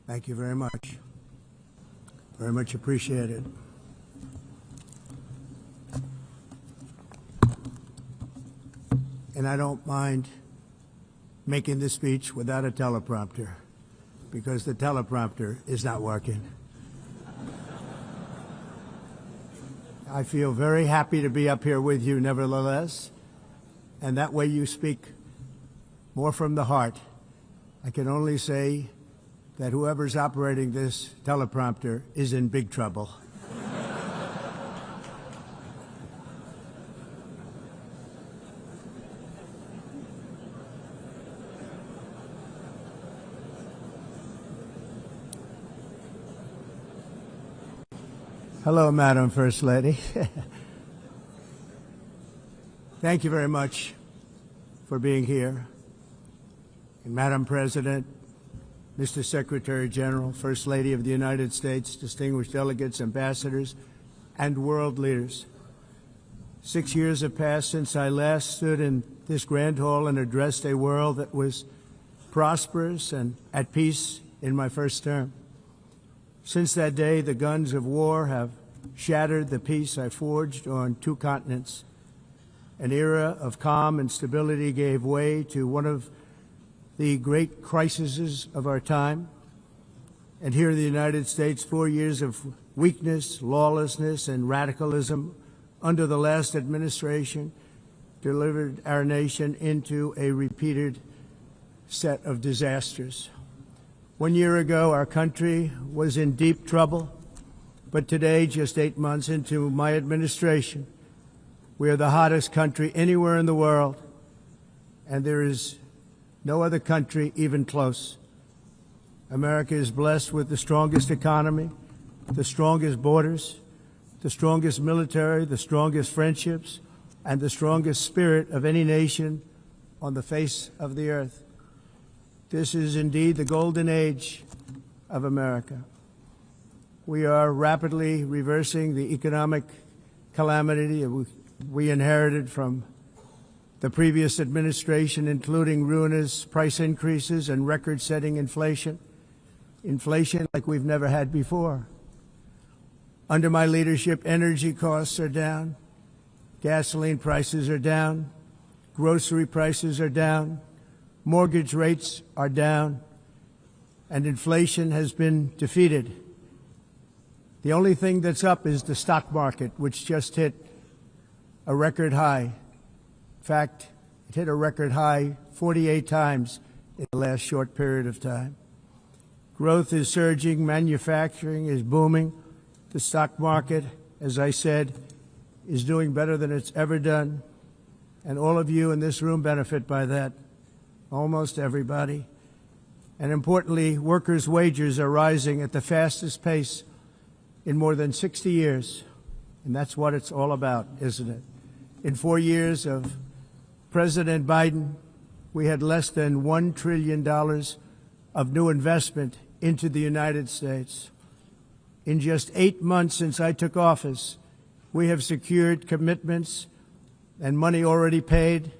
Thank you very much. Very much appreciated. And I don't mind making this speech without a teleprompter, because the teleprompter is not working. I feel very happy to be up here with you nevertheless, and that way you speak more from the heart. I can only say that whoever's operating this teleprompter is in big trouble. Hello, Madam First Lady. Thank you very much for being here. And Madam President, Mr. Secretary General, First Lady of the United States, distinguished delegates, ambassadors, and world leaders. 6 years have passed since I last stood in this grand hall and addressed a world that was prosperous and at peace in my first term. Since that day, the guns of war have shattered the peace I forged on 2 continents. An era of calm and stability gave way to one of the great crises of our time. And here in the United States, 4 years of weakness, lawlessness, and radicalism under the last administration delivered our nation into a repeated set of disasters. 1 year ago, our country was in deep trouble, but today, just 8 months into my administration, we are the hottest country anywhere in the world, and there is no other country even close. America is blessed with the strongest economy, the strongest borders, the strongest military, the strongest friendships, and the strongest spirit of any nation on the face of the earth. This is indeed the golden age of America. We are rapidly reversing the economic calamity we inherited from the previous administration, including ruinous price increases and record-setting inflation like we've never had before. Under my leadership, energy costs are down, gasoline prices are down, grocery prices are down, mortgage rates are down, and inflation has been defeated. The only thing that's up is the stock market, which just hit a record high. In fact, it hit a record high 48 times in the last short period of time. Growth is surging, manufacturing is booming. The stock market, as I said, is doing better than it's ever done. And all of you in this room benefit by that. Almost everybody. And importantly, workers' wages are rising at the fastest pace in more than 60 years. And that's what it's all about, isn't it? In 4 years of President Biden, we had less than $1 trillion of new investment into the United States. In just 8 months since I took office, we have secured commitments and money already paid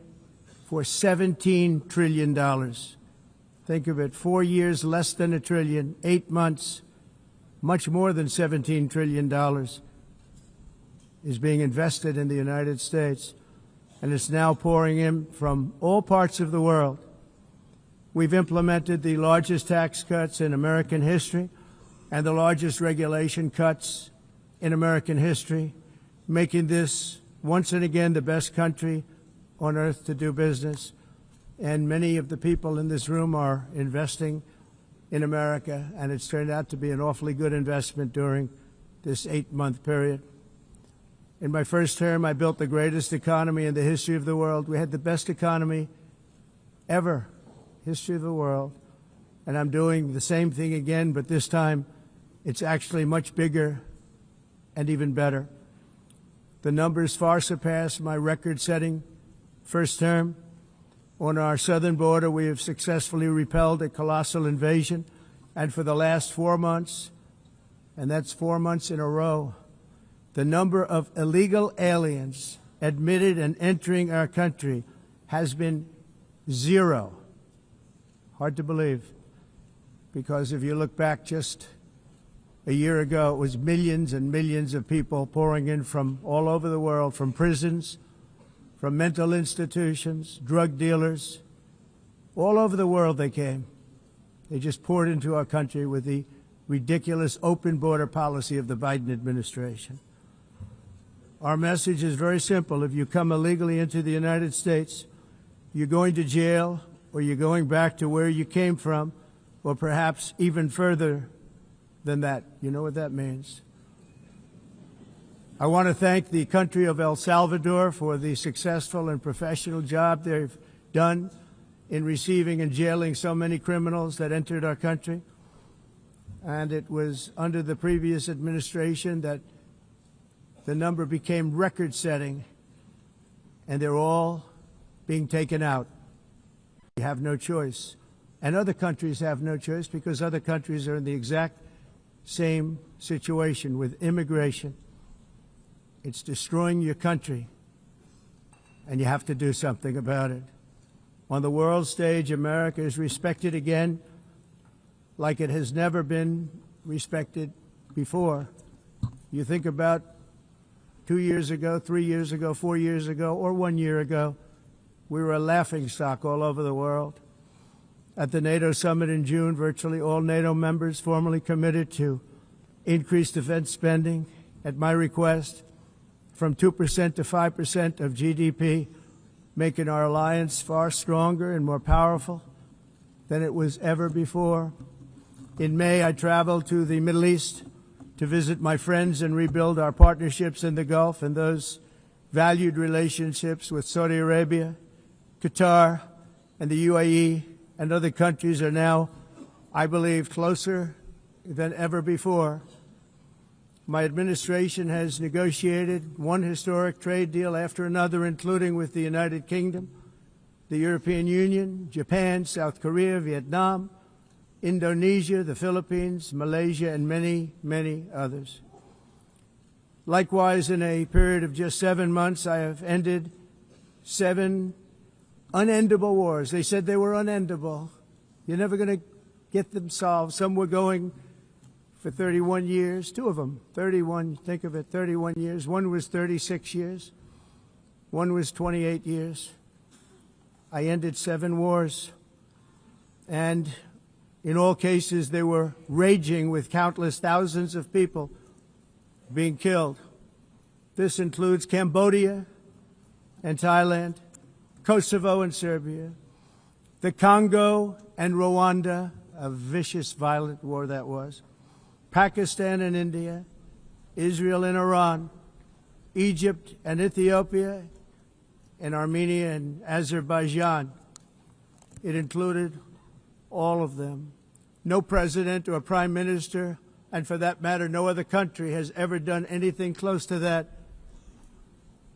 for $17 trillion. Think of it, 4 years, less than $1 trillion, 8 months, much more than $17 trillion is being invested in the United States, and it's now pouring in from all parts of the world. We've implemented the largest tax cuts in American history and the largest regulation cuts in American history, making this once and again the best country on earth to do business. And many of the people in this room are investing in America, and it's turned out to be an awfully good investment during this 8-month period. In my first term, I built the greatest economy in the history of the world. We had the best economy ever, history of the world. And I'm doing the same thing again, but this time it's actually much bigger and even better. The numbers far surpass my record-setting first term. On our southern border, we have successfully repelled a colossal invasion. And for the last 4 months, and that's 4 months in a row, the number of illegal aliens admitted and entering our country has been 0. Hard to believe. because if you look back just a year ago, it was millions and millions of people pouring in from all over the world, from prisons, from mental institutions, drug dealers. All over the world they came. They just poured into our country with the ridiculous open border policy of the Biden administration. Our message is very simple. If you come illegally into the United States, you're going to jail, or you're going back to where you came from, or perhaps even further than that. You know what that means. I want to thank the country of El Salvador for the successful and professional job they've done in receiving and jailing so many criminals that entered our country. And it was under the previous administration that the number became record-setting, and they're all being taken out. We have no choice. And other countries have no choice because other countries are in the exact same situation with immigration. It's destroying your country, and you have to do something about it. On the world stage, America is respected again like it has never been respected before. You think about 2 years ago, 3 years ago, 4 years ago, or 1 year ago, we were a laughingstock all over the world. At the NATO summit in June, virtually all NATO members formally committed to increase defense spending at my request from 2% to 5% of GDP, making our alliance far stronger and more powerful than it was ever before. In May, I traveled to the Middle East to visit my friends and rebuild our partnerships in the Gulf and those valued relationships with Saudi Arabia, Qatar, and the UAE and other countries are now, I believe, closer than ever before. My administration has negotiated one historic trade deal after another, including with the United Kingdom, the European Union, Japan, South Korea, Vietnam, Indonesia, the Philippines, Malaysia, and many, many others. Likewise, in a period of just 7 months, I have ended 7 unendable wars. They said they were unendable. You're never going to get them solved. Some were going for 31 years, 2 of them, 31, think of it, 31 years. One was 36 years. One was 28 years. I ended 7 wars. And in all cases, they were raging with countless thousands of people being killed. This includes Cambodia and Thailand, Kosovo and Serbia, the Congo and Rwanda, a vicious, violent war that was, Pakistan and India, Israel and Iran, Egypt and Ethiopia, and Armenia and Azerbaijan. It included all of them. No president or prime minister, and for that matter, no other country has ever done anything close to that.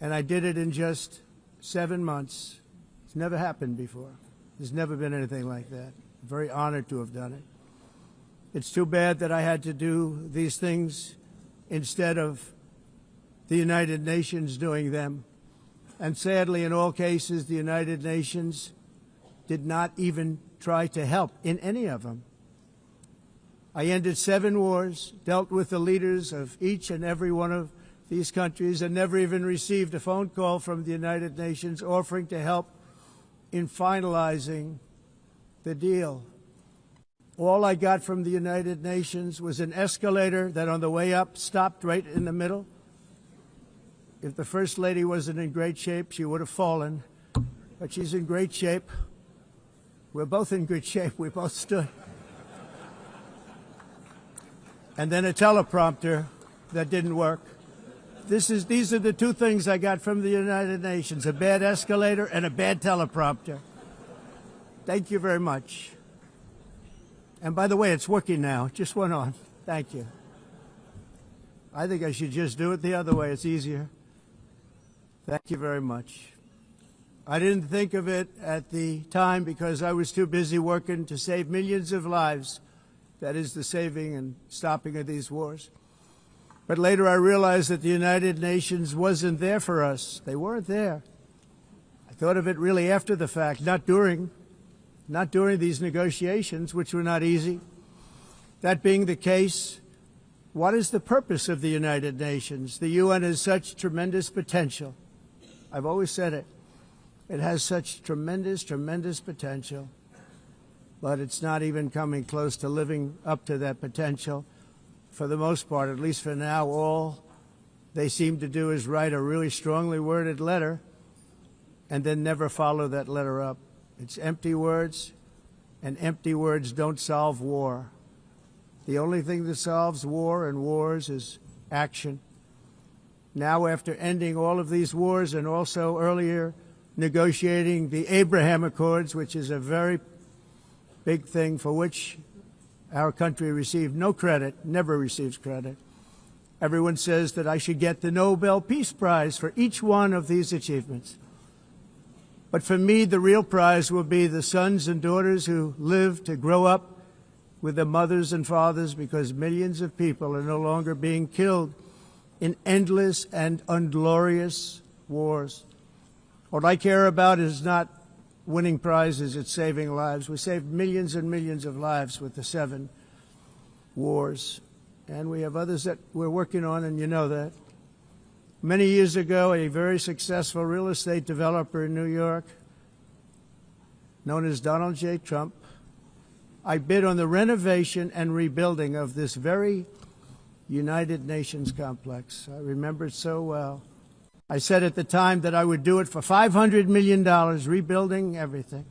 And I did it in just 7 months. It's never happened before. There's never been anything like that. I'm very honored to have done it. It's too bad that I had to do these things instead of the United Nations doing them. And sadly, in all cases, the United Nations did not even try to help in any of them. I ended 7 wars, dealt with the leaders of each and every one of these countries, and never even received a phone call from the United Nations offering to help in finalizing the deal. All I got from the United Nations was an escalator that on the way up stopped right in the middle. If the First Lady wasn't in great shape, she would have fallen, but she's in great shape. We're both in good shape. We both stood. And then a teleprompter that didn't work. These are the 2 things I got from the United Nations, a bad escalator and a bad teleprompter. Thank you very much. And by the way, it's working now. It just went on. Thank you. I think I should just do it the other way. It's easier. Thank you very much. I didn't think of it at the time because I was too busy working to save millions of lives. That is the saving and stopping of these wars. But later I realized that the United Nations wasn't there for us. They weren't there. I thought of it really after the fact, not during these negotiations, which were not easy. That being the case, what is the purpose of the United Nations? The UN has such tremendous potential. I've always said it. It has such tremendous, tremendous potential, but it's not even coming close to living up to that potential. For the most part, at least for now, all they seem to do is write a really strongly worded letter and then never follow that letter up. It's empty words, and empty words don't solve war. The only thing that solves war and wars is action. Now, after ending all of these wars and also earlier negotiating the Abraham Accords, which is a very big thing for which our country received no credit, never receives credit. Everyone says that I should get the Nobel Peace Prize for each one of these achievements. But for me, the real prize will be the sons and daughters who live to grow up with their mothers and fathers, because millions of people are no longer being killed in endless and unglorious wars. What I care about is not winning prizes, it's saving lives. We saved millions and millions of lives with the 7 wars. And we have others that we're working on, and you know that. Many years ago, a very successful real estate developer in New York, known as Donald J. Trump, I bid on the renovation and rebuilding of this very United Nations complex. I remember it so well. I said at the time that I would do it for $500 million, rebuilding everything.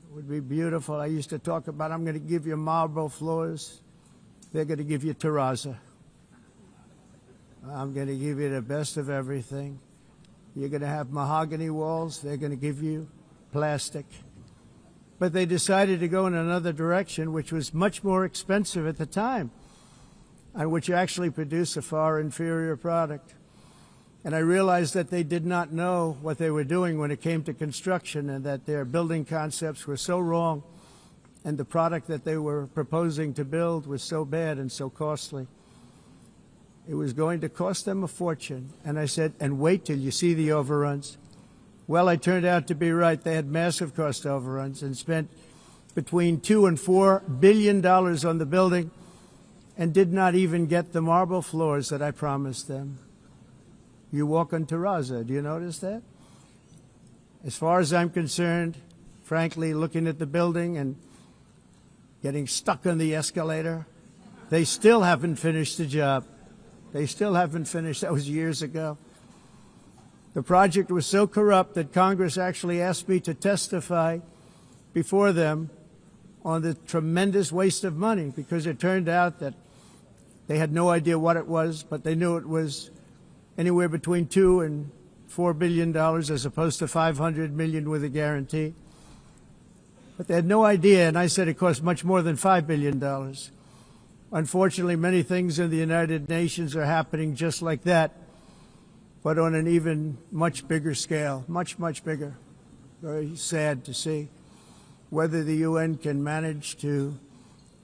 It would be beautiful. I used to talk about, I'm going to give you marble floors. They're going to give you terrazzo. I'm going to give you the best of everything. You're going to have mahogany walls. They're going to give you plastic. But they decided to go in another direction, which was much more expensive at the time, and which actually produced a far inferior product. And I realized that they did not know what they were doing when it came to construction, and that their building concepts were so wrong, and the product that they were proposing to build was so bad and so costly. It was going to cost them a fortune. And I said, and wait till you see the overruns. Well, I turned out to be right. They had massive cost overruns and spent between $2 and $4 billion on the building and did not even get the marble floors that I promised them. You walk on terrazzo. Do you notice that? As far as I'm concerned, frankly, looking at the building and getting stuck on the escalator, they still haven't finished the job. They still haven't finished. That was years ago. The project was so corrupt that Congress actually asked me to testify before them on the tremendous waste of money, because it turned out that they had no idea what it was, but they knew it was anywhere between $2 and $4 billion as opposed to $500 million with a guarantee. But they had no idea, and I said it cost much more than $5 billion. Unfortunately, many things in the United Nations are happening just like that, but on an even much bigger scale, much, much bigger. Very sad to see. Whether the UN can manage to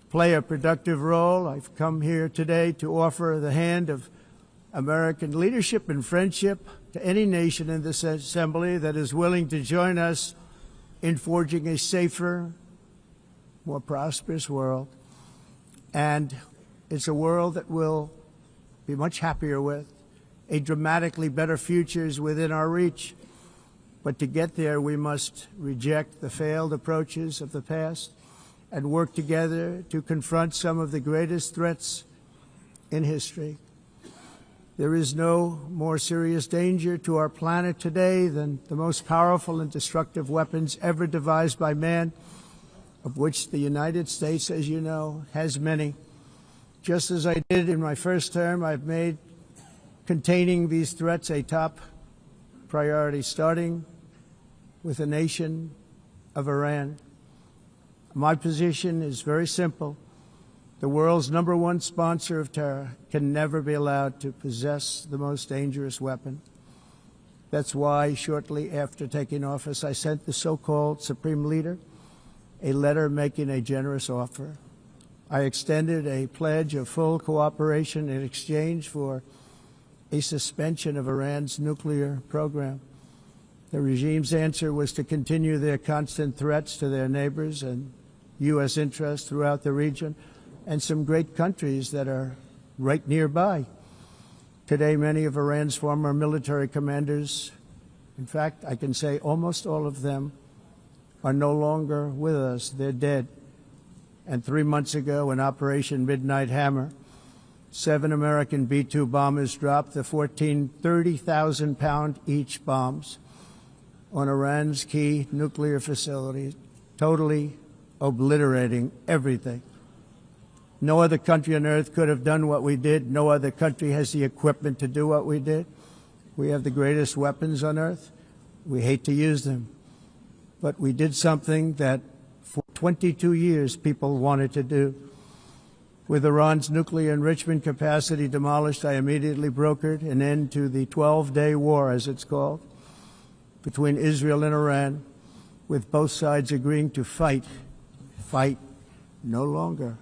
play a productive role, I've come here today to offer the hand of American leadership and friendship to any nation in this assembly that is willing to join us in forging a safer, more prosperous world. And it's a world that we'll be much happier with. A dramatically better future is within our reach. But to get there, we must reject the failed approaches of the past and work together to confront some of the greatest threats in history. There is no more serious danger to our planet today than the most powerful and destructive weapons ever devised by man, of which the United States, as you know, has many. Just as I did in my first term, I've made containing these threats a top priority, starting with the nation of Iran. My position is very simple. The world's #1 sponsor of terror can never be allowed to possess the most dangerous weapon. That's why shortly after taking office, I sent the so-called Supreme Leader a letter making a generous offer. I extended a pledge of full cooperation in exchange for a suspension of Iran's nuclear program. The regime's answer was to continue their constant threats to their neighbors and U.S. interests throughout the region, and some great countries that are right nearby. Today, many of Iran's former military commanders, in fact, I can say almost all of them, are no longer with us. They're dead. And 3 months ago, in Operation Midnight Hammer, 7 American B-2 bombers dropped the 14 30,000-pound each bombs on Iran's key nuclear facilities, totally obliterating everything. No other country on earth could have done what we did. No other country has the equipment to do what we did. We have the greatest weapons on earth. We hate to use them. But we did something that for 22 years people wanted to do. With Iran's nuclear enrichment capacity demolished, I immediately brokered an end to the 12-day war, as it's called, between Israel and Iran, with both sides agreeing to fight no longer.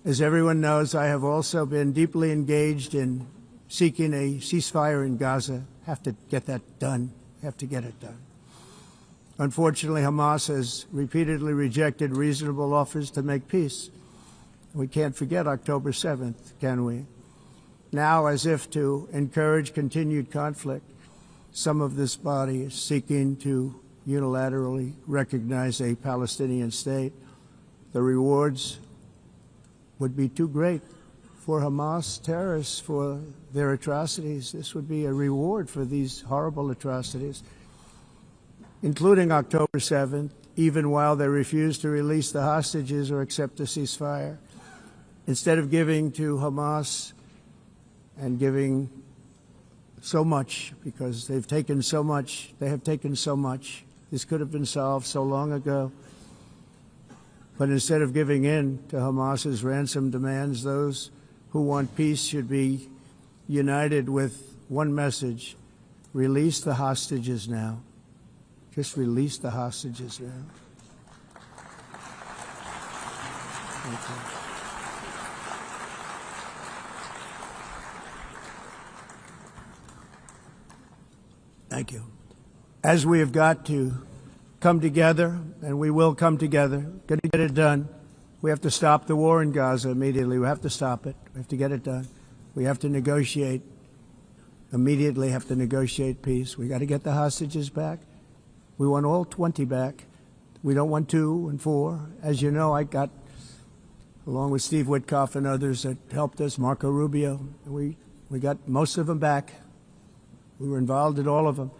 As everyone knows, I have also been deeply engaged in seeking a ceasefire in Gaza. Have to get that done. Have to get it done. Unfortunately, Hamas has repeatedly rejected reasonable offers to make peace. We can't forget October 7th, can we? Now, as if to encourage continued conflict, some of this body is seeking to unilaterally recognize a Palestinian state. The rewards would be too great for Hamas terrorists for their atrocities. This would be a reward for these horrible atrocities, including October 7th, even while they refuse to release the hostages or accept a ceasefire. Instead of giving to Hamas and giving so much, because they've taken so much, they have taken so much. This could have been solved so long ago. But instead of giving in to Hamas's ransom demands, those who want peace should be united with one message: release the hostages now. Just release the hostages now. Thank you. Thank you. As we have got to come together, and we will come together, going to get it done. We have to stop the war in Gaza immediately. We have to stop it. We have to get it done. We have to negotiate, immediately have to negotiate peace. We got to get the hostages back. We want all 20 back. We don't want 2 and 4. As you know, I got, along with Steve Witkoff and others that helped us, Marco Rubio, we got most of them back. We were involved in all of them.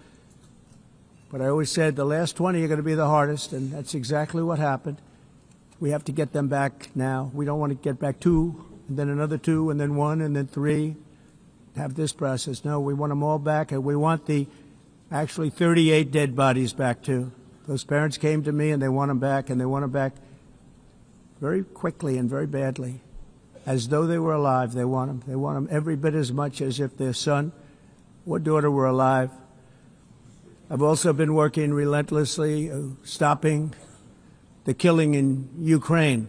But I always said the last 20 are going to be the hardest, and that's exactly what happened. We have to get them back now. We don't want to get back 2, and then another 2, and then 1, and then 3, have this process. No, we want them all back, and we want the actually 38 dead bodies back, too. Those parents came to me, and they want them back, and they want them back very quickly and very badly, as though they were alive. They want them. They want them every bit as much as if their son or daughter were alive. I've also been working relentlessly, stopping the killing in Ukraine.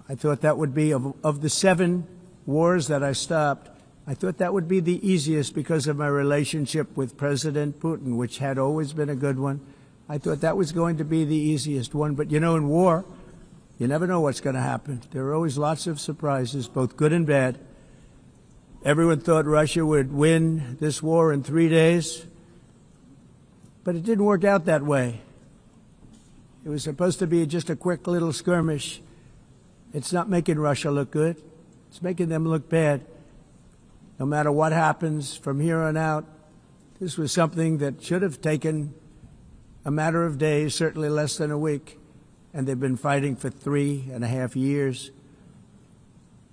I thought that would be, of the 7 wars that I stopped, I thought that would be the easiest because of my relationship with President Putin, which had always been a good one. I thought that was going to be the easiest one. But, you know, in war, you never know what's going to happen. There are always lots of surprises, both good and bad. Everyone thought Russia would win this war in 3 days. But it didn't work out that way. It was supposed to be just a quick little skirmish. It's not making Russia look good. It's making them look bad. No matter what happens from here on out, this was something that should have taken a matter of days, certainly less than a week. And they've been fighting for 3.5 years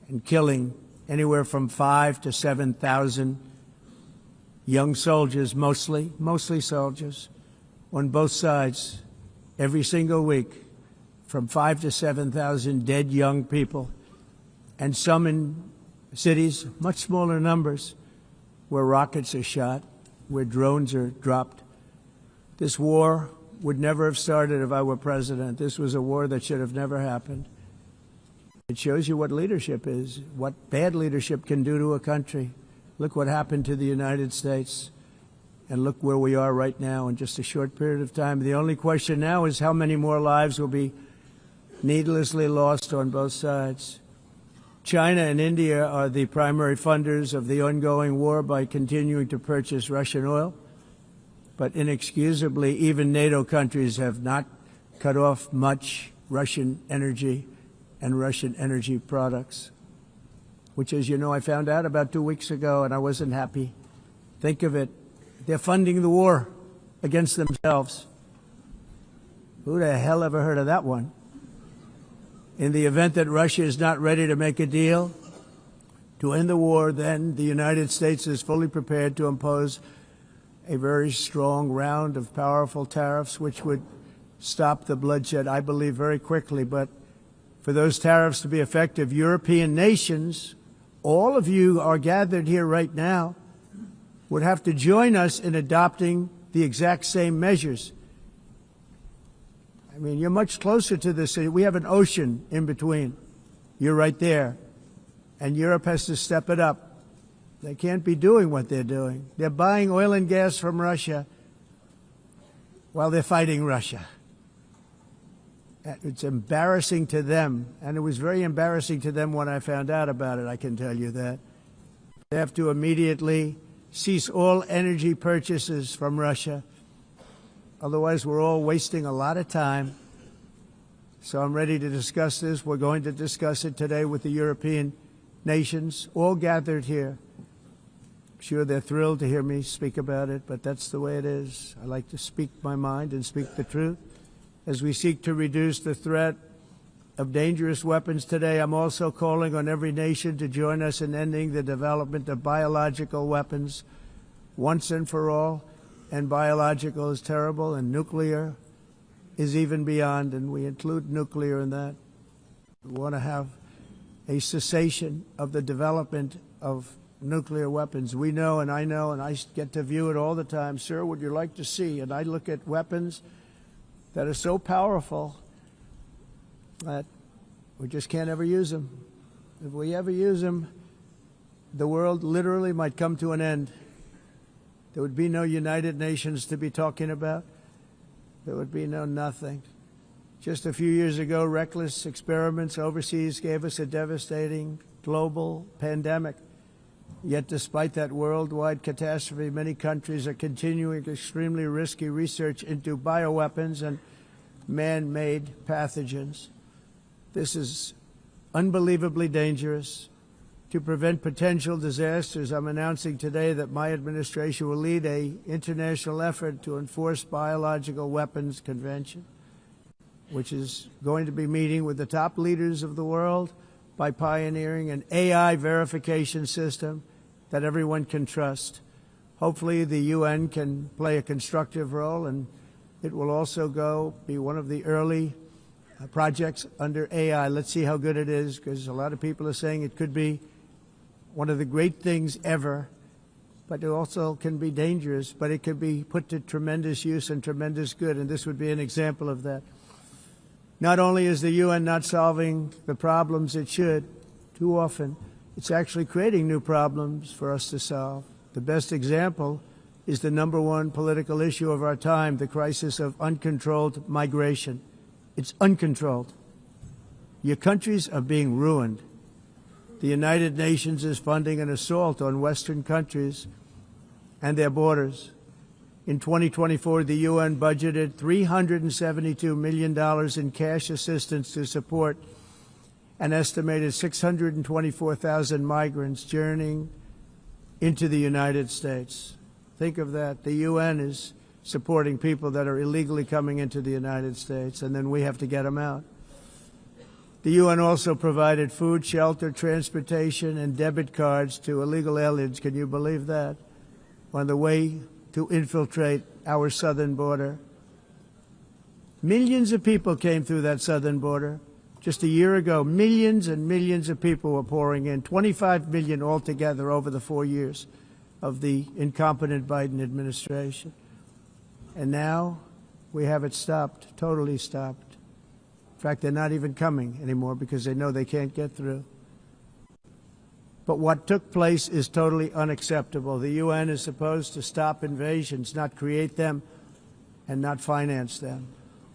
and killing anywhere from 5,000 to 7,000 young soldiers, mostly soldiers, on both sides, every single week, from 5,000 to 7,000 dead young people, and some in cities, much smaller numbers, where rockets are shot, where drones are dropped. This war would never have started if I were president. This was a war that should have never happened. It shows you what leadership is, what bad leadership can do to a country. Look what happened to the United States, and look where we are right now in just a short period of time. The only question now is how many more lives will be needlessly lost on both sides. China and India are the primary funders of the ongoing war by continuing to purchase Russian oil. But inexcusably, even NATO countries have not cut off much Russian energy and Russian energy products, which, as you know, I found out about 2 weeks ago, and I wasn't happy. Think of it. They're funding the war against themselves. Who the hell ever heard of that one? In the event that Russia is not ready to make a deal to end the war, then the United States is fully prepared to impose a very strong round of powerful tariffs, which would stop the bloodshed, I believe, very quickly. But for those tariffs to be effective, European nations, all of you are gathered here right now, would have to join us in adopting the exact same measures. I mean, you're much closer to this. We have an ocean in between. You're right there. And Europe has to step it up. They can't be doing what they're doing. They're buying oil and gas from Russia while they're fighting Russia. It's embarrassing to them, and it was very embarrassing to them when I found out about it, I can tell you that. They have to immediately cease all energy purchases from Russia. Otherwise, we're all wasting a lot of time. So I'm ready to discuss this. We're going to discuss it today with the European nations, all gathered here. I'm sure they're thrilled to hear me speak about it, but that's the way it is. I like to speak my mind and speak the truth. As we seek to reduce the threat of dangerous weapons today, I'm also calling on every nation to join us in ending the development of biological weapons once and for all. And biological is terrible, and nuclear is even beyond, and we include nuclear in that. We want to have a cessation of the development of nuclear weapons. We know, and I get to view it all the time. Sir, would you like to see? And I look at weapons that are so powerful that we just can't ever use them. If we ever use them, the world literally might come to an end. There would be no United Nations to be talking about. There would be no nothing. Just a few years ago, reckless experiments overseas gave us a devastating global pandemic. Yet despite that worldwide catastrophe, many countries are continuing extremely risky research into bioweapons and man-made pathogens. This is unbelievably dangerous. To prevent potential disasters, I'm announcing today that my administration will lead an international effort to enforce biological weapons convention, which is going to be meeting with the top leaders of the world by pioneering an AI verification system that everyone can trust. Hopefully the UN can play a constructive role, and it will also be one of the early projects under AI. Let's see how good it is, because a lot of people are saying it could be one of the great things ever, but it also can be dangerous, but it can be put to tremendous use and tremendous good, and this would be an example of that. Not only is the UN not solving the problems it should, too often, it's actually creating new problems for us to solve. The best example is the #1 political issue of our time, the crisis of uncontrolled migration. It's uncontrolled. Your countries are being ruined. The United Nations is funding an assault on Western countries and their borders. In 2024, the UN budgeted $372 million in cash assistance to support an estimated 624,000 migrants journeying into the United States. Think of that. The UN is supporting people that are illegally coming into the United States, and then we have to get them out. The UN also provided food, shelter, transportation, and debit cards to illegal aliens. Can you believe that? On the way to infiltrate our southern border. Millions of people came through that southern border. Just a year ago, millions and millions of people were pouring in, 25 million altogether over the 4 years of the incompetent Biden administration. And now we have it stopped, totally stopped. In fact, they're not even coming anymore because they know they can't get through. But what took place is totally unacceptable. The UN is supposed to stop invasions, not create them and not finance them.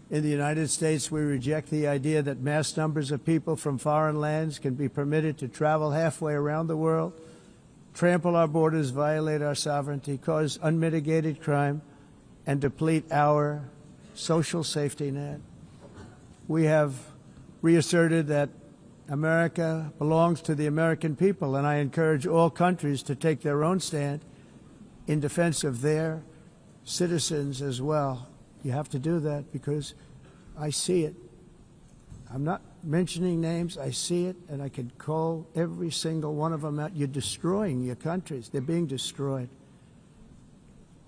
In the United States, we reject the idea that mass numbers of people from foreign lands can be permitted to travel halfway around the world, trample our borders, violate our sovereignty, cause unmitigated crime, and deplete our social safety net. We have reasserted that America belongs to the American people, and I encourage all countries to take their own stand in defense of their citizens as well. You have to do that because I see it. I'm not mentioning names. I see it, and I can call every single one of them out. You're destroying your countries. They're being destroyed.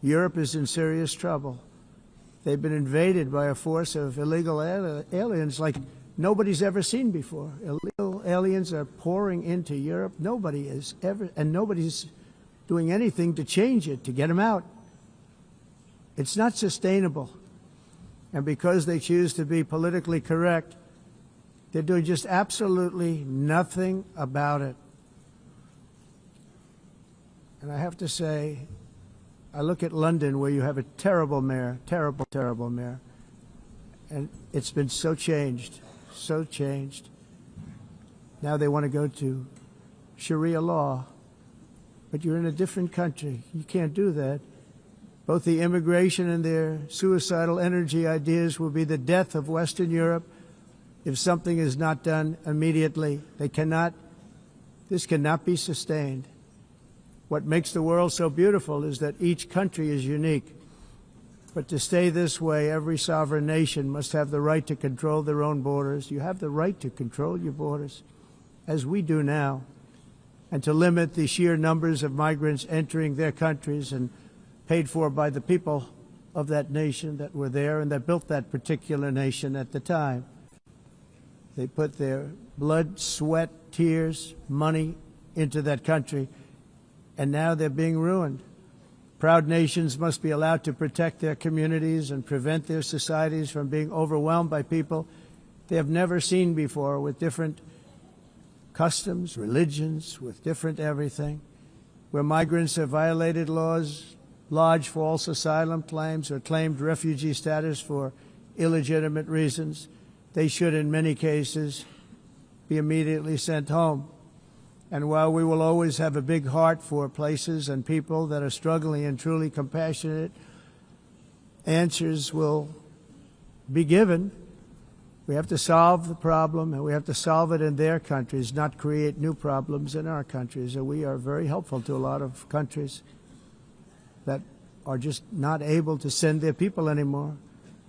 Europe is in serious trouble. They've been invaded by a force of illegal aliens like nobody's ever seen before. Illegal aliens are pouring into Europe. Nobody is ever, and nobody's doing anything to change it, to get them out. It's not sustainable. And because they choose to be politically correct, they're doing just absolutely nothing about it. And I have to say, I look at London where you have a terrible mayor, terrible, terrible mayor. And it's been so changed, so changed. Now they want to go to Sharia law. But you're in a different country. You can't do that. Both the immigration and their suicidal energy ideas will be the death of Western Europe if something is not done immediately. This cannot be sustained. What makes the world so beautiful is that each country is unique. But to stay this way, every sovereign nation must have the right to control their own borders. You have the right to control your borders, as we do now, and to limit the sheer numbers of migrants entering their countries and paid for by the people of that nation that were there and that built that particular nation at the time. They put their blood, sweat, tears, money into that country, and now they're being ruined. Proud nations must be allowed to protect their communities and prevent their societies from being overwhelmed by people they have never seen before, with different customs, religions, with different everything. Where migrants have violated laws, lodged false asylum claims, or claimed refugee status for illegitimate reasons, they should, in many cases, be immediately sent home. And while we will always have a big heart for places and people that are struggling and truly compassionate, answers will be given. We have to solve the problem, and we have to solve it in their countries, not create new problems in our countries. And we are very helpful to a lot of countries that are just not able to send their people anymore.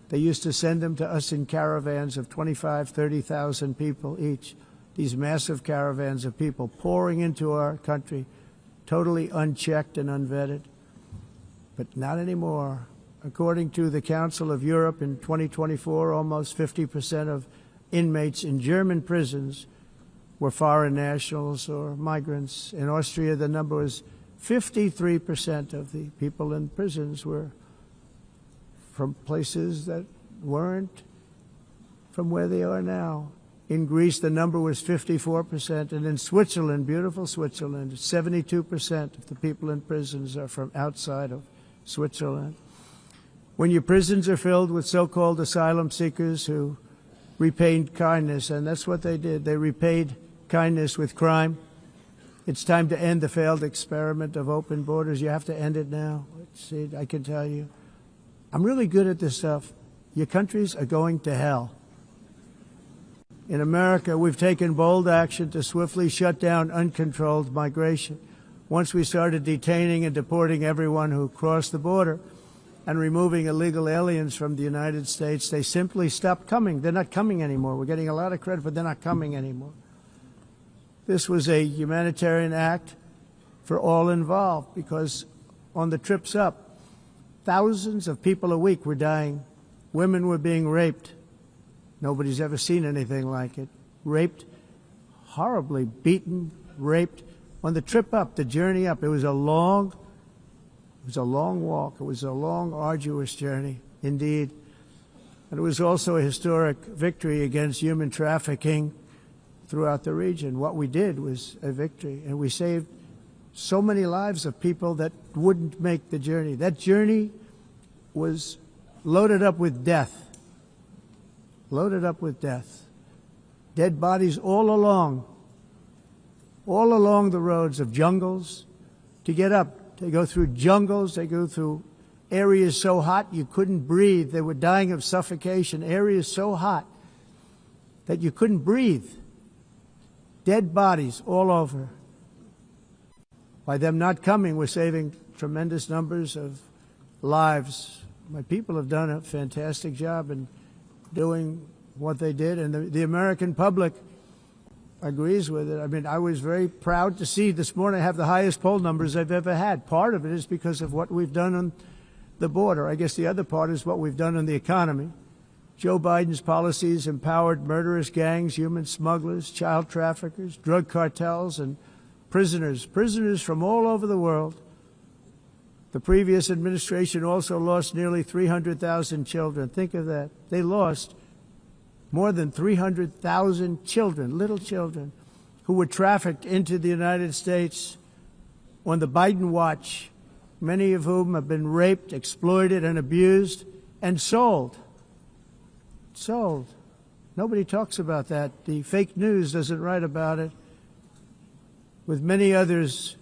They used to send them to us in caravans of 25,000, 30,000 people each. These massive caravans of people pouring into our country, totally unchecked and unvetted. But not anymore. According to the Council of Europe, in 2024, almost 50% of inmates in German prisons were foreign nationals or migrants. In Austria, the number was 53% of the people in prisons were from places that weren't from where they are now. In Greece, the number was 54%, and in Switzerland, beautiful Switzerland, 72% of the people in prisons are from outside of Switzerland. When your prisons are filled with so-called asylum seekers who repaid kindness, and that's what they did, they repaid kindness with crime. It's time to end the failed experiment of open borders. You have to end it now. See, I can tell you. I'm really good at this stuff. Your countries are going to hell. In America, we've taken bold action to swiftly shut down uncontrolled migration. Once we started detaining and deporting everyone who crossed the border and removing illegal aliens from the United States, they simply stopped coming. They're not coming anymore. We're getting a lot of credit, but they're not coming anymore. This was a humanitarian act for all involved, because on the trips up, thousands of people a week were dying. Women were being raped. Nobody's ever seen anything like it. Raped, horribly beaten, raped. On the trip up, the journey up, it was a long walk. It was a long, arduous journey, indeed. And it was also a historic victory against human trafficking throughout the region. What we did was a victory, and we saved so many lives of people that wouldn't make the journey. That journey was loaded up with death. loaded up with death. Dead bodies all along the roads of jungles to get up. They go through jungles, they go through areas so hot you couldn't breathe. They were dying of suffocation, areas so hot that you couldn't breathe. Dead bodies all over. By them not coming, we're saving tremendous numbers of lives. My people have done a fantastic job in doing what they did, and the American public agrees with it. I mean, I was very proud to see this morning I have the highest poll numbers I've ever had. Part of it is because of what we've done on the border. I guess the other part is what we've done on the economy. Joe Biden's policies empowered murderous gangs, human smugglers, child traffickers, drug cartels, and prisoners from all over the world. The previous administration also lost nearly 300,000 children. Think of that. They lost more than 300,000 children, little children, who were trafficked into the United States on the Biden watch, many of whom have been raped, exploited, and abused, and sold. Sold. Nobody talks about that. The fake news doesn't write about it. With many others,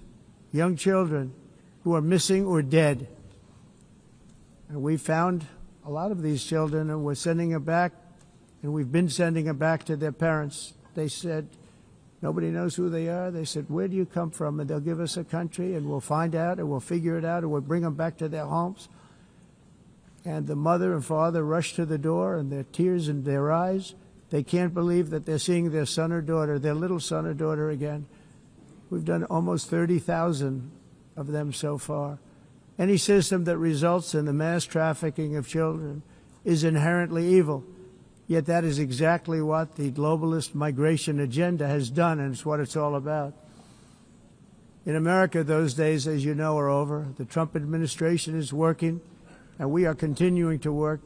young children who are missing or dead. And we found a lot of these children, and we're sending them back, and we've been sending them back to their parents. They said, nobody knows who they are. They said, where do you come from? And they'll give us a country, and we'll find out, and we'll figure it out, and we'll bring them back to their homes. And the mother and father rush to the door, and there are tears in their eyes. They can't believe that they're seeing their son or daughter, their little son or daughter again. We've done almost 30,000 of them so far. Any system that results in the mass trafficking of children is inherently evil. Yet that is exactly what the globalist migration agenda has done, and it's what it's all about. In America, those days, as you know, are over. The Trump administration is working, and we are continuing to work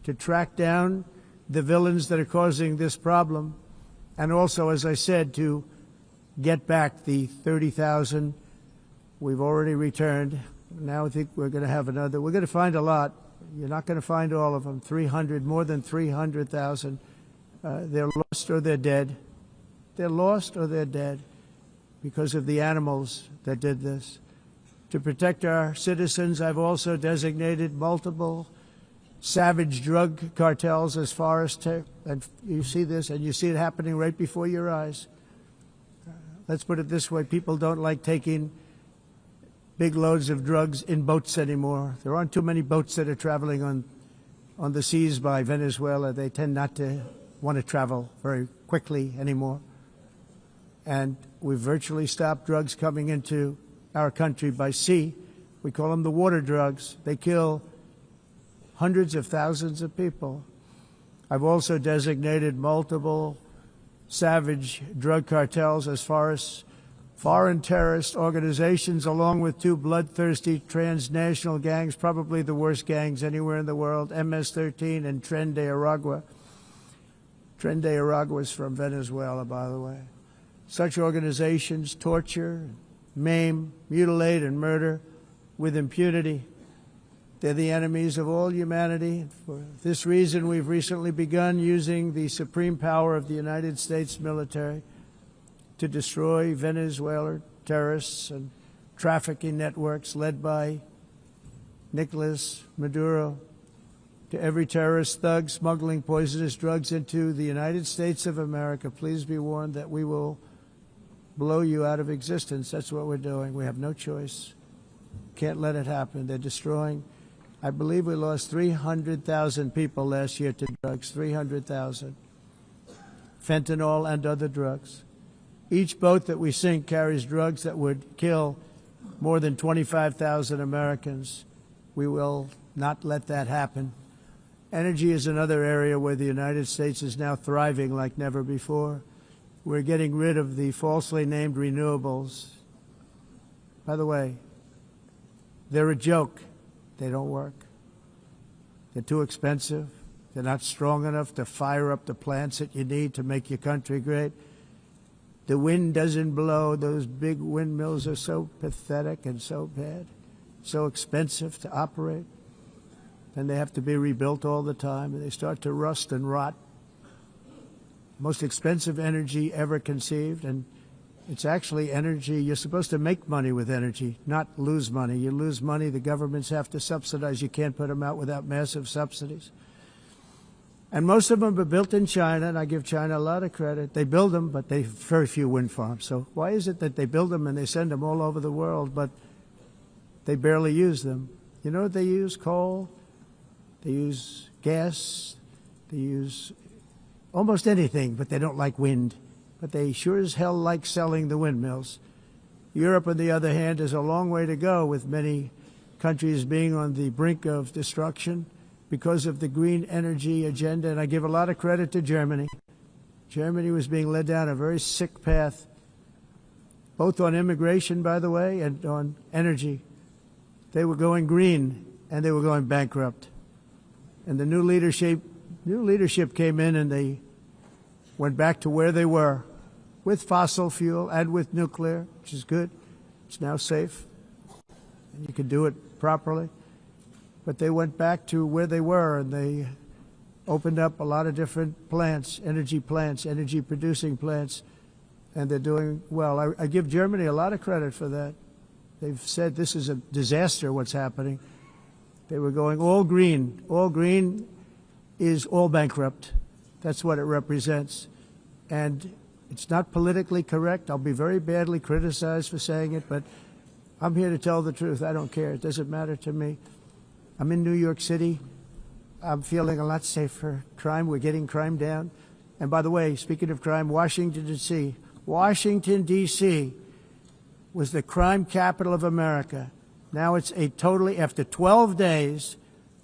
to track down the villains that are causing this problem, and also, as I said, to get back the 30,000 we've already returned. Now I think we're going to have another. We're going to find a lot. You're not going to find all of them. 300, more than 300,000. They're lost or they're dead. They're lost or they're dead because of the animals that did this. To protect our citizens, I've also designated multiple savage drug cartels as far as and you see this, and you see it happening right before your eyes. Let's put it this way. People don't like taking big loads of drugs in boats anymore. There aren't too many boats that are traveling on the seas by Venezuela. They tend not to want to travel very quickly anymore. And we've virtually stopped drugs coming into our country by sea. We call them the water drugs. They kill hundreds of thousands of people. I've also designated multiple savage drug cartels as far as foreign terrorist organizations, along with two bloodthirsty transnational gangs, probably the worst gangs anywhere in the world, MS-13 and Tren de Aragua. Tren de Aragua is from Venezuela, by the way. Such organizations torture, maim, mutilate, and murder with impunity. They're the enemies of all humanity. For this reason, we've recently begun using the supreme power of the United States military to destroy Venezuelan terrorists and trafficking networks led by Nicolas Maduro. To every terrorist thug smuggling poisonous drugs into the United States of America, please be warned that we will blow you out of existence. That's what we're doing. We have no choice. Can't let it happen. They're destroying. I believe we lost 300,000 people last year to drugs, 300,000. Fentanyl and other drugs. Each boat that we sink carries drugs that would kill more than 25,000 Americans. We will not let that happen. Energy is another area where the United States is now thriving like never before. We're getting rid of the falsely named renewables. By the way, they're a joke. They don't work. They're too expensive. They're not strong enough to fire up the plants that you need to make your country great. The wind doesn't blow. Those big windmills are so pathetic and so bad, so expensive to operate. And they have to be rebuilt all the time, and they start to rust and rot. most expensive energy ever conceived, and it's actually energy. You're supposed to make money with energy, not lose money. You lose money, the governments have to subsidize. You can't put them out without massive subsidies. And most of them are built in China, and I give China a lot of credit. They build them, but they have very few wind farms. So why is it that they build them and they send them all over the world, but they barely use them? You know what they use? Coal. They use gas. They use almost anything, but they don't like wind. But they sure as hell like selling the windmills. Europe, on the other hand, has a long way to go, with many countries being on the brink of destruction because of the green energy agenda. And I give a lot of credit to Germany. Germany was being led down a very sick path, both on immigration, by the way, and on energy. They were going green, and they were going bankrupt. And the new leadership came in, and they went back to where they were, with fossil fuel and with nuclear, which is good. It's now safe, and you can do it properly. But they went back to where they were, and they opened up a lot of different plants, energy-producing plants, and they're doing well. I give Germany a lot of credit for that. They've said this is a disaster, what's happening. They were going all green. All green is all bankrupt. That's what it represents. And it's not politically correct. I'll be very badly criticized for saying it, but I'm here to tell the truth. I don't care. It doesn't matter to me. I'm in New York City. I'm feeling a lot safer. Crime, we're getting crime down. And by the way, speaking of crime, Washington, D.C. Washington, D.C. was the crime capital of America. Now it's a totally, after 12 days,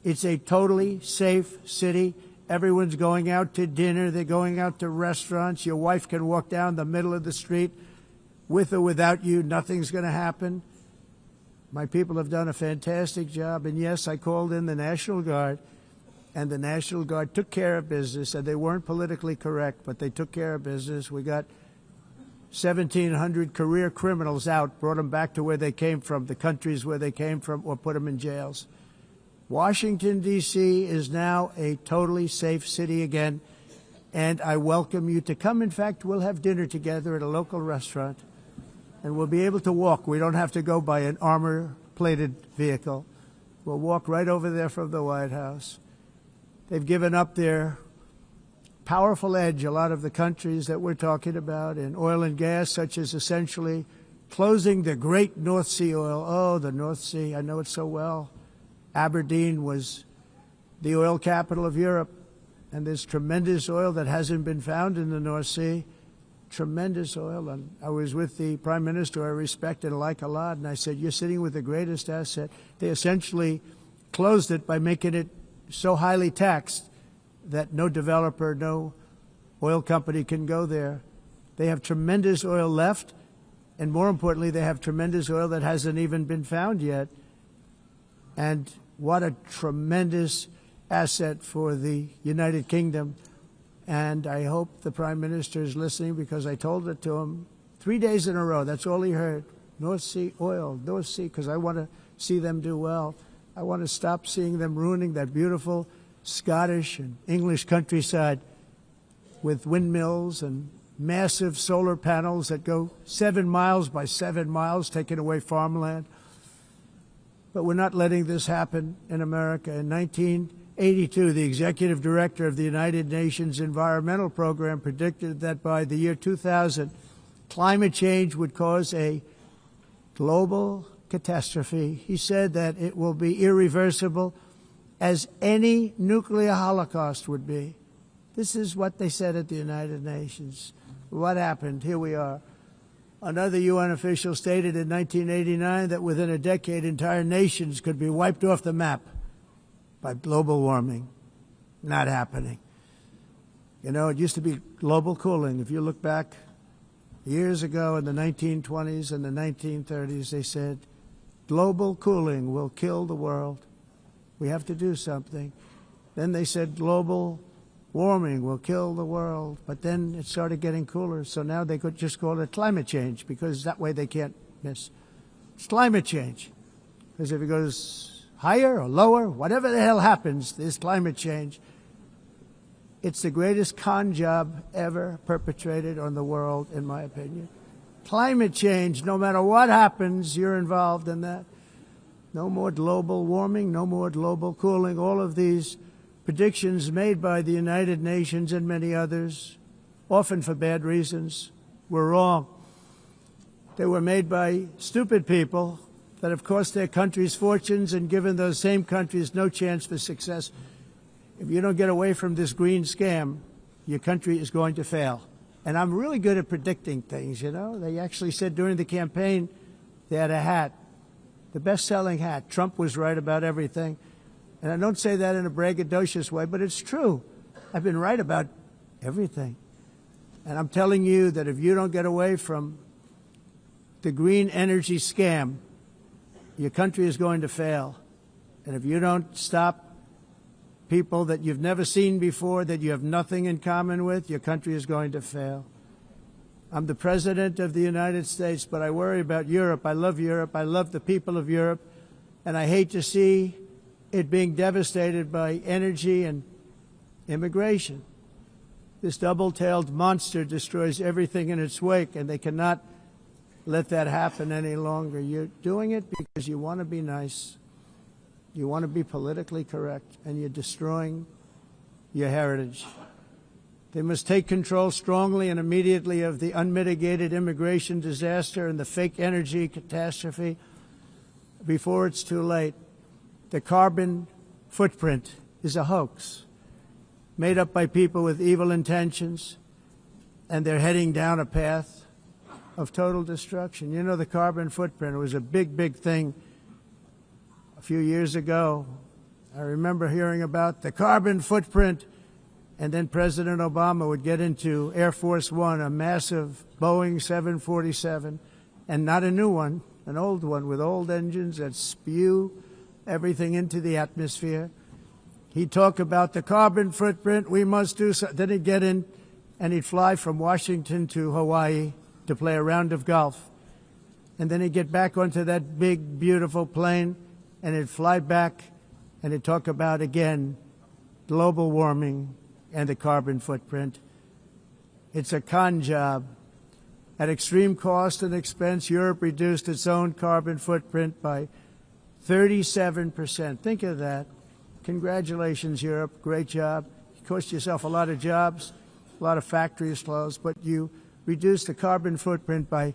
it's a totally safe city. Everyone's going out to dinner. They're going out to restaurants. Your wife can walk down the middle of the street with or without you. Nothing's going to happen. My people have done a fantastic job. And yes, I called in the National Guard, and the National Guard took care of business, and they weren't politically correct, but they took care of business. We got 1,700 career criminals out, brought them back to where they came from, the countries where they came from, or put them in jails. Washington, D.C. is now a totally safe city again, and I welcome you to come. In fact, we'll have dinner together at a local restaurant, and we'll be able to walk. We don't have to go by an armor-plated vehicle. We'll walk right over there from the White House. They've given up their powerful edge, a lot of the countries that we're talking about, in oil and gas, such as essentially closing the great North Sea oil. Oh, the North Sea, I know it so well. Aberdeen was the oil capital of Europe, and there's tremendous oil that hasn't been found in the North Sea. Tremendous oil. And I was with the Prime Minister I respect and like a lot, and I said, you're sitting with the greatest asset. They essentially closed it by making it so highly taxed that no developer, no oil company can go there. They have tremendous oil left, and more importantly, they have tremendous oil that hasn't even been found yet. And what a tremendous asset for the United Kingdom. And I hope the Prime Minister is listening, because I told it to him 3 days in a row. That's all he heard. North Sea oil, North Sea, because I want to see them do well. I want to stop seeing them ruining that beautiful Scottish and English countryside with windmills and massive solar panels that go 7 miles by 7 miles, taking away farmland. But we're not letting this happen in America. In 1982, the executive director of the United Nations Environmental Program predicted that by the year 2000, climate change would cause a global catastrophe. He said that it will be irreversible, as any nuclear holocaust would be. This is what they said at the United Nations. What happened? Here we are. Another UN official stated in 1989 that within a decade, entire nations could be wiped off the map by global warming. Not happening. You know, it used to be global cooling. If you look back years ago in the 1920s and the 1930s, they said, global cooling will kill the world. We have to do something. Then they said global warming will kill the world. But then it started getting cooler, so now they could just call it climate change, because that way they can't miss. It's climate change. Because if it goes higher or lower, whatever the hell happens, there's climate change. It's the greatest con job ever perpetrated on the world, in my opinion. Climate change, no matter what happens, you're involved in that. No more global warming, no more global cooling. All of these predictions made by the United Nations and many others, often for bad reasons, were wrong. They were made by stupid people that have cost their countries fortunes and given those same countries no chance for success. If you don't get away from this green scam, your country is going to fail. And I'm really good at predicting things, you know. They actually said during the campaign they had a hat, the best-selling hat. Trump was right about everything. And I don't say that in a braggadocious way, but it's true. I've been right about everything. And I'm telling you that if you don't get away from the green energy scam, your country is going to fail. And if you don't stop people that you've never seen before, that you have nothing in common with, your country is going to fail. I'm the President of the United States, but I worry about Europe. I love Europe. I love the people of Europe. And I hate to see it being devastated by energy and immigration. This double-tailed monster destroys everything in its wake, and they cannot let that happen any longer. You're doing it because you want to be nice. You want to be politically correct, and you're destroying your heritage. They must take control strongly and immediately of the unmitigated immigration disaster and the fake energy catastrophe before it's too late. The carbon footprint is a hoax made up by people with evil intentions, and they're heading down a path of total destruction. You know, the carbon footprint was a big, big thing a few years ago. I remember hearing about the carbon footprint, and then President Obama would get into Air Force One, a massive Boeing 747, and not a new one, an old one with old engines that spew everything into the atmosphere. He'd talk about the carbon footprint, we must do so. Then he'd get in and he'd fly from Washington to Hawaii to play a round of golf. And then he'd get back onto that big, beautiful plane and he'd fly back and he'd talk about, again, global warming and the carbon footprint. It's a con job. At extreme cost and expense, Europe reduced its own carbon footprint by 37%. Think of that. Congratulations, Europe. Great job. You cost yourself a lot of jobs, a lot of factories closed, but you reduced the carbon footprint by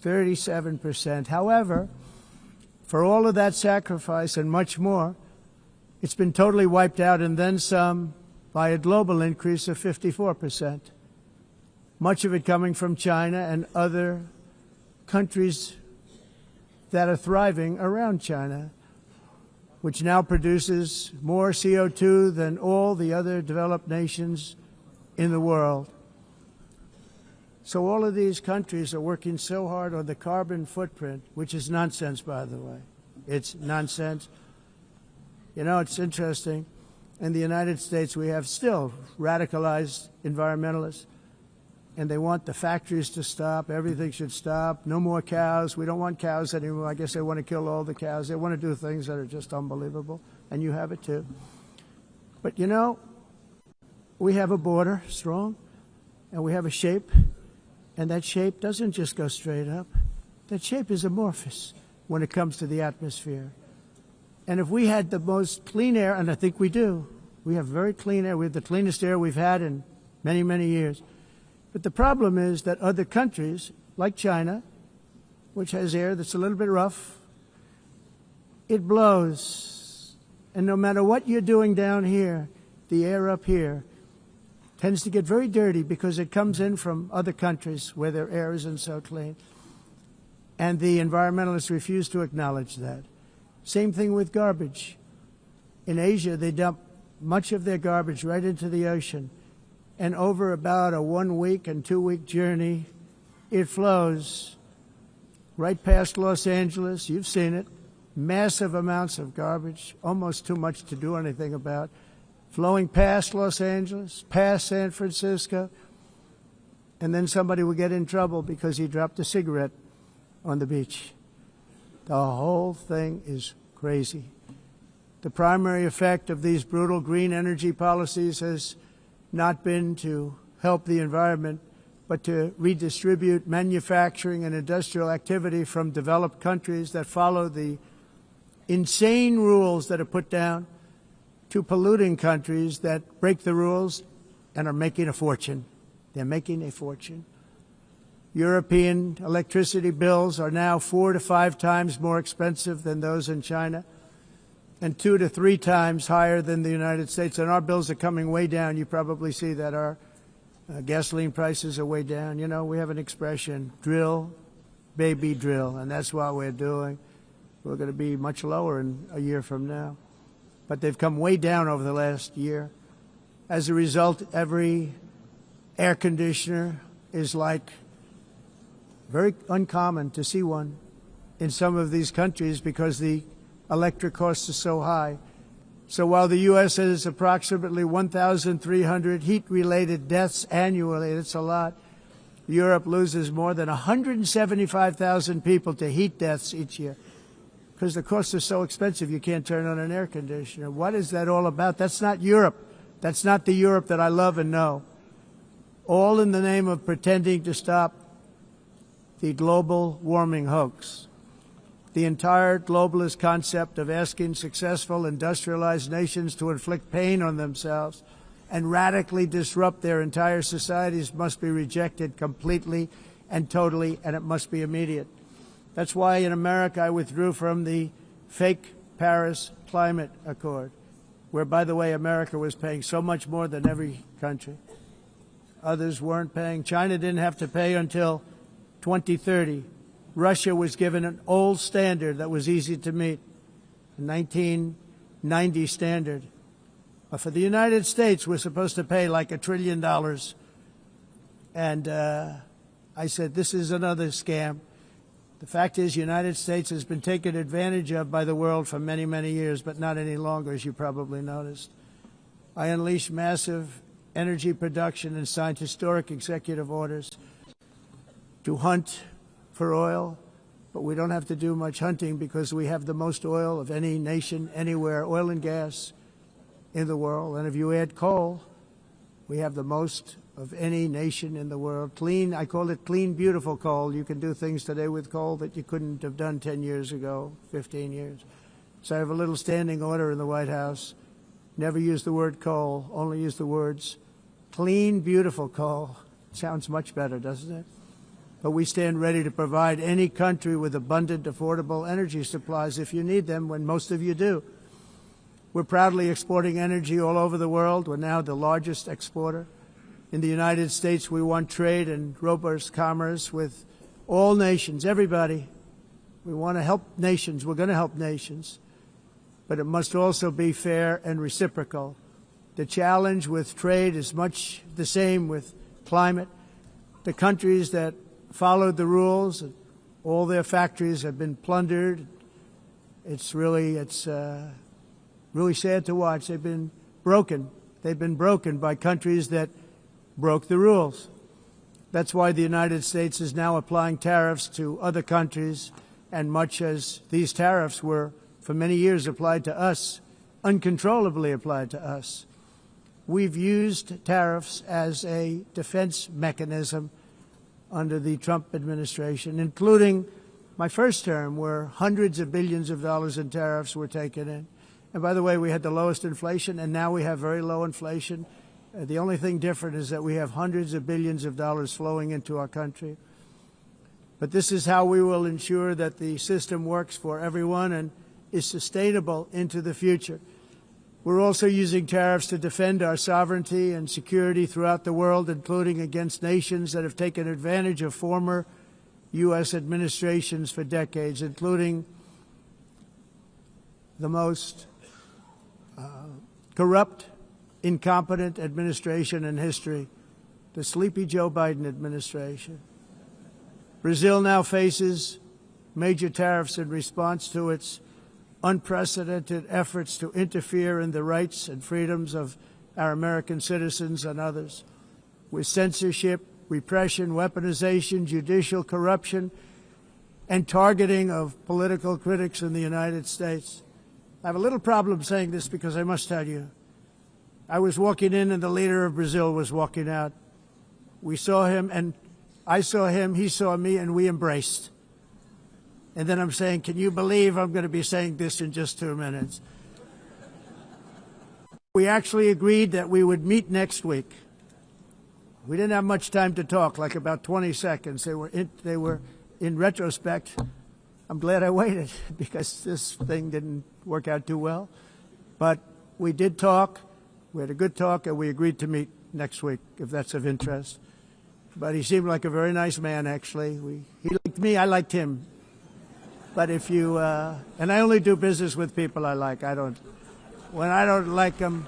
37%. However, for all of that sacrifice and much more, it's been totally wiped out and then some by a global increase of 54%. Much of it coming from China and other countries that are thriving around China, which now produces more CO2 than all the other developed nations in the world. So all of these countries are working so hard on the carbon footprint, which is nonsense, by the way. It's nonsense. You know, it's interesting. In the United States, we have still radicalized environmentalists, and they want the factories to stop. Everything should stop. No more cows. We don't want cows anymore. I guess they want to kill all the cows. They want to do things that are just unbelievable, and you have it too. But, you know, we have a border, strong, and we have a shape, and that shape doesn't just go straight up. That shape is amorphous when it comes to the atmosphere. And if we had the most clean air, and I think we do, we have very clean air. We have the cleanest air we've had in many, many years. But the problem is that other countries, like China, which has air that's a little bit rough, it blows. And no matter what you're doing down here, the air up here tends to get very dirty because it comes in from other countries where their air isn't so clean. And the environmentalists refuse to acknowledge that. Same thing with garbage. In Asia, they dump much of their garbage right into the ocean. And over about a 1 week and 2 week journey, it flows right past Los Angeles. You've seen it. Massive amounts of garbage, almost too much to do anything about, flowing past Los Angeles, past San Francisco, and then somebody will get in trouble because he dropped a cigarette on the beach. The whole thing is crazy. The primary effect of these brutal green energy policies has not been to help the environment, but to redistribute manufacturing and industrial activity from developed countries that follow the insane rules that are put down to polluting countries that break the rules and are making a fortune. They're making a fortune. European electricity bills are now 4 to 5 times more expensive than those in China, and 2 to 3 times higher than the United States. And our bills are coming way down. You probably see that our gasoline prices are way down. You know, we have an expression, drill, baby, drill, and that's what we're doing. We're going to be much lower in a year from now. But they've come way down over the last year. As a result, every air conditioner is like very uncommon to see one in some of these countries because the electric costs are so high. So while the U.S. has approximately 1,300 heat-related deaths annually, that's a lot, Europe loses more than 175,000 people to heat deaths each year because the costs are so expensive you can't turn on an air conditioner. What is that all about? That's not Europe. That's not the Europe that I love and know. All in the name of pretending to stop the global warming hoax. The entire globalist concept of asking successful industrialized nations to inflict pain on themselves and radically disrupt their entire societies must be rejected completely and totally, and it must be immediate. That's why in America I withdrew from the fake Paris Climate Accord, where, by the way, America was paying so much more than every country. Others weren't paying. China didn't have to pay until 2030. Russia was given an old standard that was easy to meet, a 1990 standard. But for the United States, we're supposed to pay like $1 trillion. And I said, this is another scam. The fact is, the United States has been taken advantage of by the world for many, many years, but not any longer, as you probably noticed. I unleashed massive energy production and signed historic executive orders to hunt for oil, but we don't have to do much hunting because we have the most oil of any nation anywhere, oil and gas in the world. And if you add coal, we have the most of any nation in the world. Clean, I call it clean, beautiful coal. You can do things today with coal that you couldn't have done 10 years ago, 15 years. So I have a little standing order in the White House. Never use the word coal, only use the words clean, beautiful coal. Sounds much better, doesn't it? But we stand ready to provide any country with abundant, affordable energy supplies if you need them, when most of you do. We're proudly exporting energy all over the world. We're now the largest exporter. In the United States, we want trade and robust commerce with all nations, everybody. We want to help nations. We're going to help nations. But it must also be fair and reciprocal. The challenge with trade is much the same with climate. The countries that followed the rules, all their factories have been plundered. It's really sad to watch. They've been broken. They've been broken by countries that broke the rules. That's why the United States is now applying tariffs to other countries, and much as these tariffs were for many years applied to us, uncontrollably applied to us. We've used tariffs as a defense mechanism under the Trump administration, including my first term, where hundreds of billions of dollars in tariffs were taken in. And by the way, we had the lowest inflation, and now we have very low inflation. The only thing different is that we have hundreds of billions of dollars flowing into our country. But this is how we will ensure that the system works for everyone and is sustainable into the future. We're also using tariffs to defend our sovereignty and security throughout the world, including against nations that have taken advantage of former U.S. administrations for decades, including the most corrupt, incompetent administration in history, the sleepy Joe Biden administration. Brazil now faces major tariffs in response to its unprecedented efforts to interfere in the rights and freedoms of our American citizens and others, with censorship, repression, weaponization, judicial corruption, and targeting of political critics in the United States. I have a little problem saying this because I must tell you, I was walking in and the leader of Brazil was walking out. We saw him and I saw him, he saw me, and we embraced. And then I'm saying, can you believe I'm going to be saying this in just 2 minutes? We actually agreed that we would meet next week. We didn't have much time to talk, like about 20 seconds. They were in retrospect, I'm glad I waited because this thing didn't work out too well. But we did talk. We had a good talk, and we agreed to meet next week, if that's of interest. But he seemed like a very nice man, actually. He liked me, I liked him. But if you, and I only do business with people I like. When I don't like them,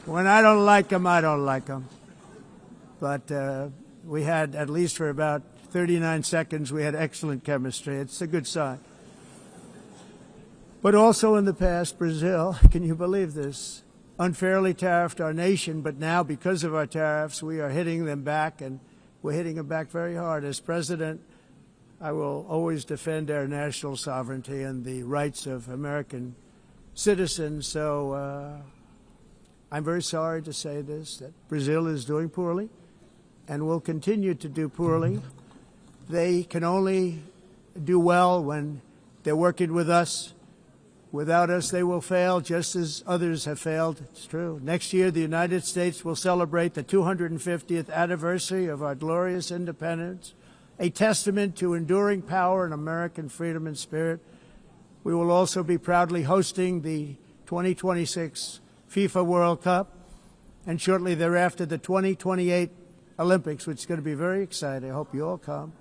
I don't like them. But we had, at least for about 39 seconds, we had excellent chemistry. It's a good sign. But also in the past, Brazil, can you believe this, unfairly tariffed our nation, but now because of our tariffs, we are hitting them back, and we're hitting them back very hard. As president, I will always defend our national sovereignty and the rights of American citizens. So I'm very sorry to say this, that Brazil is doing poorly and will continue to do poorly. They can only do well when they're working with us. Without us, they will fail, just as others have failed. It's true. Next year, the United States will celebrate the 250th anniversary of our glorious independence, a testament to enduring power and American freedom and spirit. We will also be proudly hosting the 2026 FIFA World Cup, and shortly thereafter, the 2028 Olympics, which is going to be very exciting. I hope you all come.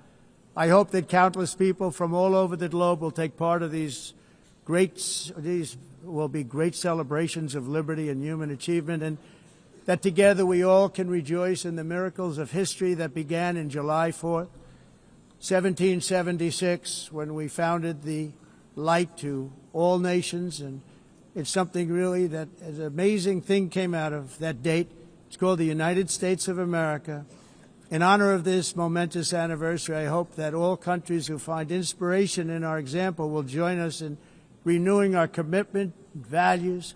I hope that countless people from all over the globe will take part of these will be great celebrations of liberty and human achievement, and that together we all can rejoice in the miracles of history that began in July 4th, 1776, when we founded the light to all nations. And it's something really that an amazing thing came out of that date. It's called the United States of America. In honor of this momentous anniversary, I hope that all countries who find inspiration in our example will join us in renewing our commitment, values,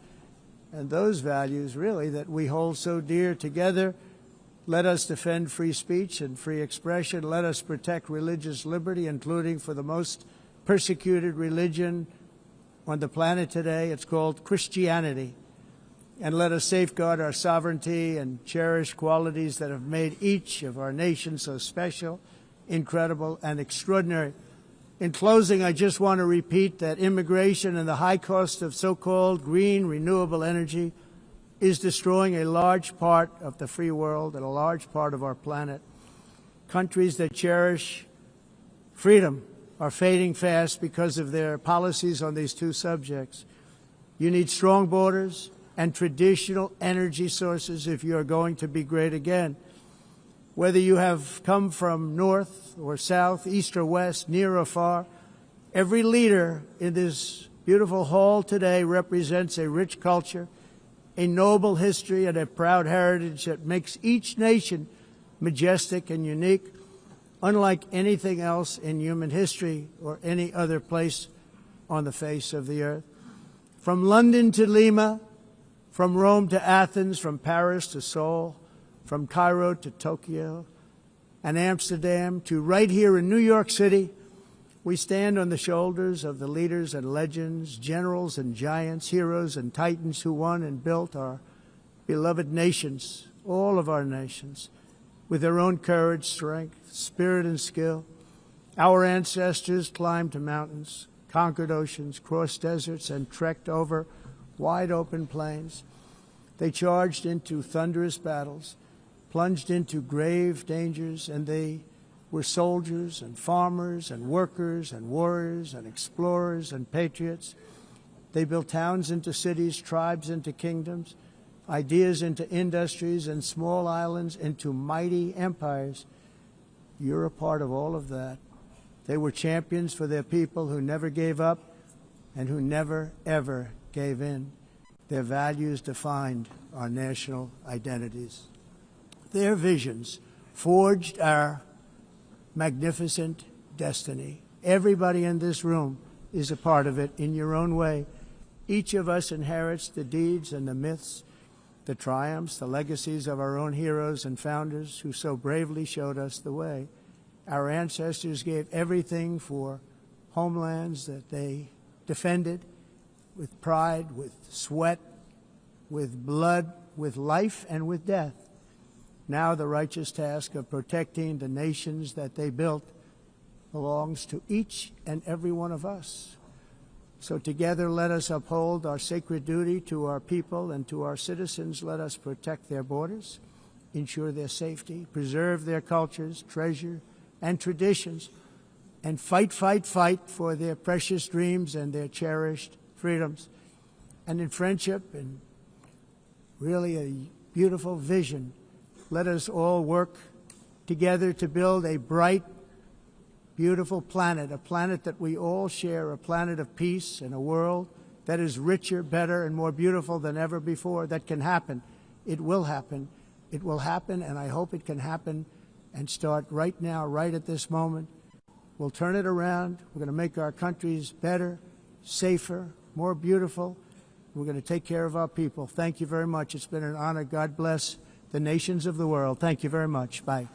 and those values, really, that we hold so dear together. Let us defend free speech and free expression. Let us protect religious liberty, including for the most persecuted religion on the planet today. It's called Christianity. And let us safeguard our sovereignty and cherish qualities that have made each of our nations so special, incredible, and extraordinary. In closing, I just want to repeat that immigration and the high cost of so-called green renewable energy is destroying a large part of the free world and a large part of our planet. Countries that cherish freedom are fading fast because of their policies on these two subjects. You need strong borders and traditional energy sources if you are going to be great again. Whether you have come from north or south, east or west, near or far, every leader in this beautiful hall today represents a rich culture, a noble history, and a proud heritage that makes each nation majestic and unique, unlike anything else in human history or any other place on the face of the earth. From London to Lima, from Rome to Athens, from Paris to Seoul, from Cairo to Tokyo and Amsterdam to right here in New York City, we stand on the shoulders of the leaders and legends, generals and giants, heroes and titans who won and built our beloved nations, all of our nations, with their own courage, strength, spirit, and skill. Our ancestors climbed mountains, conquered oceans, crossed deserts, and trekked over wide open plains. They charged into thunderous battles, plunged into grave dangers, and they were soldiers and farmers and workers and warriors and explorers and patriots. They built towns into cities, tribes into kingdoms, ideas into industries, and small islands into mighty empires. You're a part of all of that. They were champions for their people who never gave up and who never, ever gave in. Their values defined our national identities. Their visions forged our magnificent destiny. Everybody in this room is a part of it in your own way. Each of us inherits the deeds and the myths the triumphs, the legacies of our own heroes and founders who so bravely showed us the way. Our ancestors gave everything for homelands that they defended with pride, with sweat, with blood, with life, and with death. Now the righteous task of protecting the nations that they built belongs to each and every one of us. So together let us uphold our sacred duty to our people and to our citizens. Let us protect their borders, ensure their safety, preserve their cultures, treasure, and traditions, and fight, fight, fight for their precious dreams and their cherished freedoms. And in friendship and really a beautiful vision, let us all work together to build a bright, beautiful planet, a planet that we all share, a planet of peace and a world that is richer, better, and more beautiful than ever before. That can happen. It will happen. It will happen, and I hope it can happen and start right now, right at this moment. We'll turn it around. We're going to make our countries better, safer, more beautiful. We're going to take care of our people. Thank you very much. It's been an honor. God bless the nations of the world. Thank you very much. Bye.